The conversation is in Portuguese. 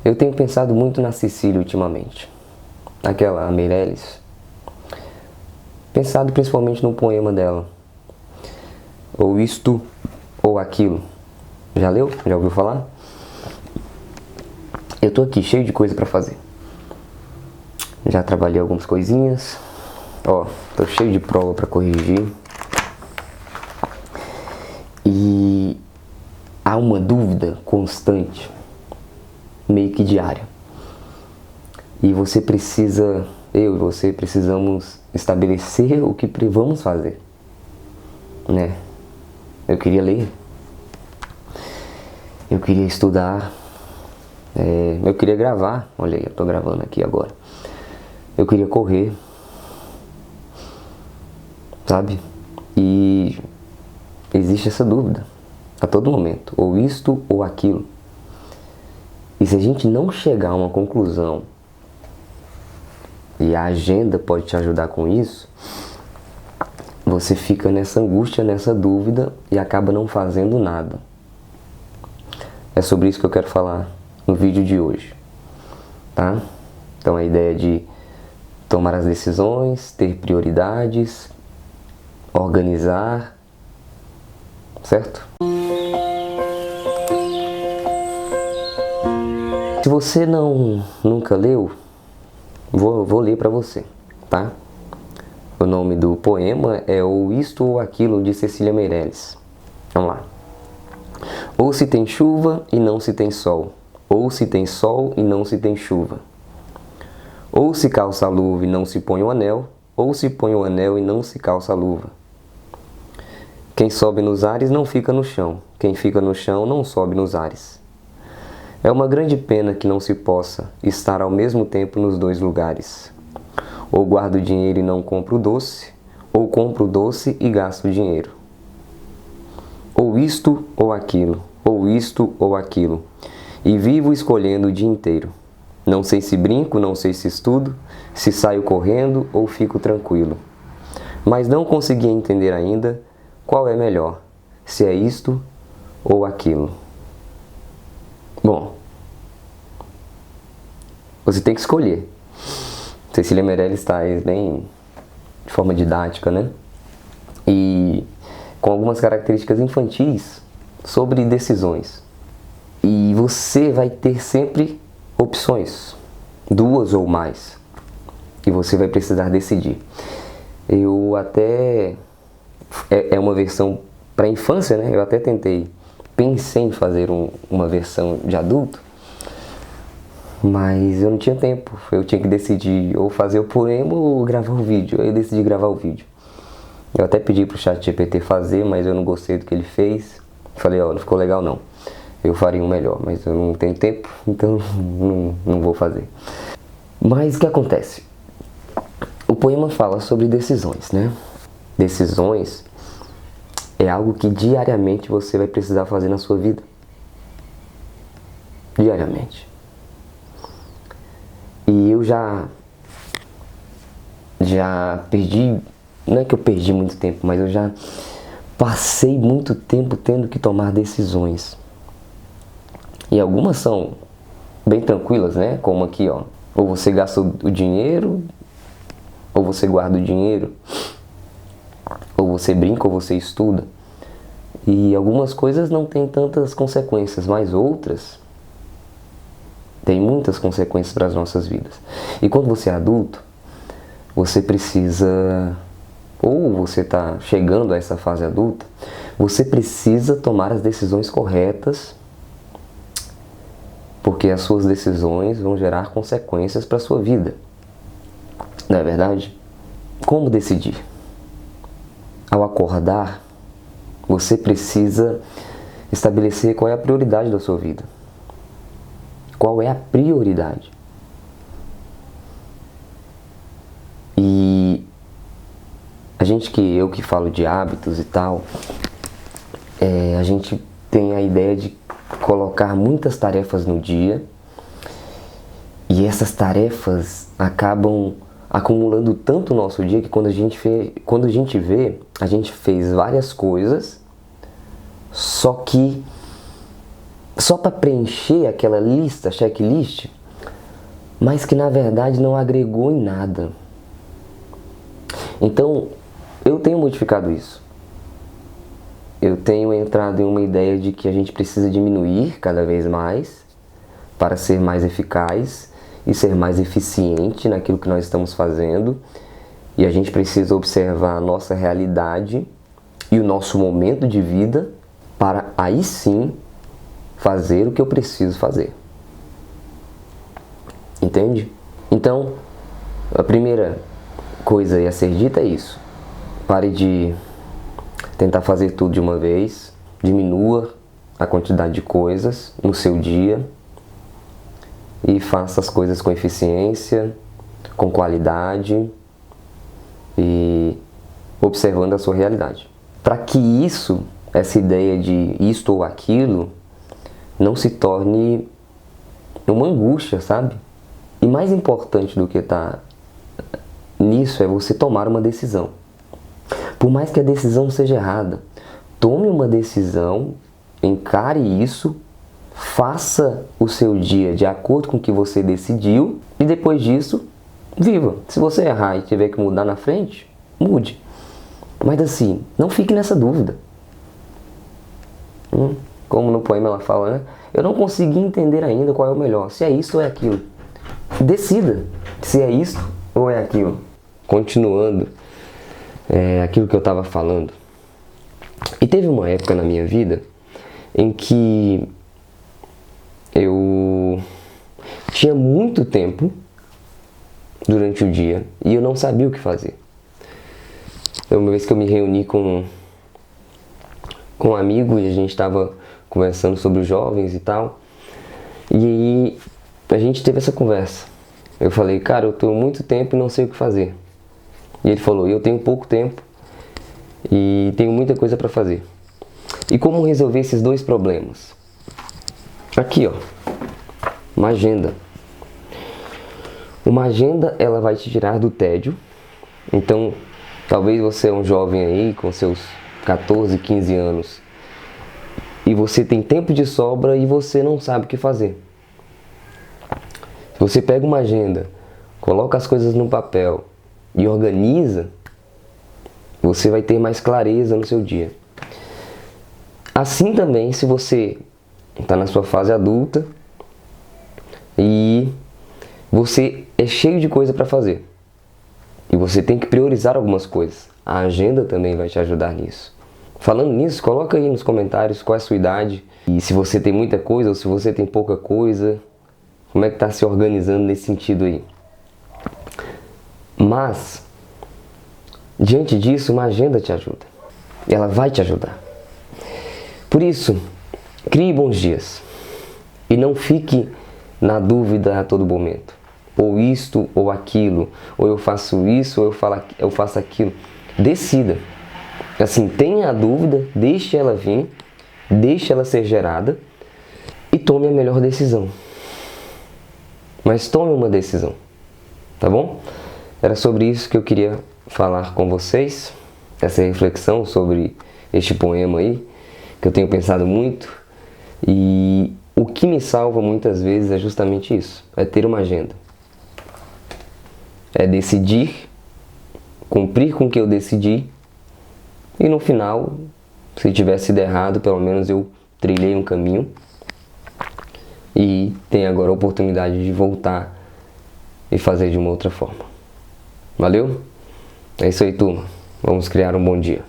Eu tenho pensado muito na Cecília ultimamente, aquela Meirelles. Pensado principalmente no poema dela, ou isto ou aquilo. Já leu? Já ouviu falar? Eu tô aqui cheio de coisa pra fazer. Já trabalhei algumas coisinhas. Ó, tô cheio de prova pra corrigir. E há uma dúvida constante, meio que diária. E você precisa, eu e você precisamos estabelecer o que vamos fazer, né? Eu queria ler, eu queria estudar, eu queria gravar. Olha aí, eu tô gravando aqui agora. Eu queria correr, sabe? E existe essa dúvida a todo momento, ou isto ou aquilo. E se a gente não chegar a uma conclusão, e a agenda pode te ajudar com isso, você fica nessa angústia, nessa dúvida e acaba não fazendo nada. É sobre isso que eu quero falar no vídeo de hoje, tá? Então a ideia é de tomar as decisões, ter prioridades, organizar, certo? Se você nunca leu, vou ler para você, tá? O nome do poema é O Isto ou Aquilo, de Cecília Meirelles. Vamos lá. Ou se tem chuva e não se tem sol, ou se tem sol e não se tem chuva. Ou se calça a luva e não se põe o anel, ou se põe o anel e não se calça a luva. Quem sobe nos ares não fica no chão, quem fica no chão não sobe nos ares. É uma grande pena que não se possa estar ao mesmo tempo nos dois lugares. Ou guardo o dinheiro e não compro o doce, ou compro o doce e gasto o dinheiro. Ou isto ou aquilo, ou isto ou aquilo, e vivo escolhendo o dia inteiro. Não sei se brinco, não sei se estudo, se saio correndo ou fico tranquilo. Mas não consegui entender ainda qual é melhor, se é isto ou aquilo. Bom, você tem que escolher. Cecília Meirelles traz bem de forma didática, né? E com algumas características infantis sobre decisões. E você vai ter sempre opções, duas ou mais, e você vai precisar decidir. Eu até... É uma versão para infância, né? Eu até pensei em fazer uma versão de adulto, mas eu não tinha tempo. Eu tinha que decidir ou fazer o poema ou gravar o vídeo. Aí eu decidi gravar o vídeo. Eu até pedi pro ChatGPT fazer, mas eu não gostei do que ele fez. Falei, ó, não ficou legal não. Eu faria um melhor, mas eu não tenho tempo, então não vou fazer. Mas o que acontece? O poema fala sobre decisões, né? Decisões é algo que diariamente você vai precisar fazer na sua vida. Diariamente. E eu já perdi, não é que eu perdi muito tempo, mas eu já passei muito tempo tendo que tomar decisões. E algumas são bem tranquilas, né? Como aqui, ó. Ou você gasta o dinheiro, ou você guarda o dinheiro. Ou você brinca, ou você estuda. E algumas coisas não têm tantas consequências, mas outras têm muitas consequências para as nossas vidas. E quando você é adulto, você precisa, ou você está chegando a essa fase adulta, você precisa tomar as decisões corretas, porque as suas decisões vão gerar consequências para a sua vida. Não é verdade? Como decidir? Ao acordar, você precisa estabelecer qual é a prioridade da sua vida. Qual é a prioridade? E eu que falo de hábitos e tal, a gente tem a ideia de colocar muitas tarefas no dia, e essas tarefas acabam acumulando tanto o nosso dia que quando a gente vê, a gente fez várias coisas, só que só para preencher aquela lista, checklist, mas que na verdade não agregou em nada. Então, eu tenho modificado isso. Eu tenho entrado em uma ideia de que a gente precisa diminuir cada vez mais para ser mais eficaz e ser mais eficiente naquilo que nós estamos fazendo. E a gente precisa observar a nossa realidade e o nosso momento de vida para aí sim fazer o que eu preciso fazer. Entende? Então, a primeira coisa a ser dita é isso. Pare de tentar fazer tudo de uma vez. Diminua a quantidade de coisas no seu dia e faça as coisas com eficiência, com qualidade e observando a sua realidade. Para que isso, essa ideia de isto ou aquilo, não se torne uma angústia, sabe? E mais importante do que estar nisso é você tomar uma decisão. Por mais que a decisão seja errada, tome uma decisão, encare isso, faça o seu dia de acordo com o que você decidiu e depois disso, viva. Se você errar e tiver que mudar na frente, mude. Mas assim, não fique nessa dúvida. Como no poema ela fala, né? Eu não consegui entender ainda qual é o melhor, se é isso ou é aquilo. Decida se é isso ou é aquilo. Continuando aquilo que eu estava falando. E teve uma época na minha vida em que eu tinha muito tempo durante o dia e eu não sabia o que fazer. Então, uma vez que eu me reuni com um amigo e a gente estava conversando sobre os jovens e tal, e aí a gente teve essa conversa. Eu falei, cara, eu tenho muito tempo e não sei o que fazer. E ele falou, eu tenho pouco tempo e tenho muita coisa para fazer. E como resolver esses dois problemas? Aqui, ó, uma agenda. Uma agenda, ela vai te tirar do tédio. Então, talvez você é um jovem aí com seus 14, 15 anos e você tem tempo de sobra e você não sabe o que fazer. Se você pega uma agenda, coloca as coisas no papel e organiza, você vai ter mais clareza no seu dia. Assim também, se você está na sua fase adulta e você é cheio de coisa para fazer e você tem que priorizar algumas coisas, a agenda também vai te ajudar nisso. Falando nisso, coloca aí nos comentários qual é a sua idade e se você tem muita coisa ou se você tem pouca coisa, como é que está se organizando nesse sentido aí. Mas, diante disso, uma agenda te ajuda. Ela vai te ajudar. Por isso, crie bons dias. E não fique na dúvida a todo momento. Ou isto ou aquilo. Ou eu faço isso ou eu faço aquilo. Decida. Assim, tenha a dúvida, deixe ela vir, deixe ela ser gerada e tome a melhor decisão. Mas tome uma decisão. Tá bom? Era sobre isso que eu queria falar com vocês, essa reflexão sobre este poema aí, que eu tenho pensado muito, e o que me salva muitas vezes é justamente isso, é ter uma agenda. É decidir, cumprir com o que eu decidi, e no final, se tivesse sido errado, pelo menos eu trilhei um caminho, e tenho agora a oportunidade de voltar e fazer de uma outra forma. Valeu? É isso aí, turma. Vamos criar um bom dia.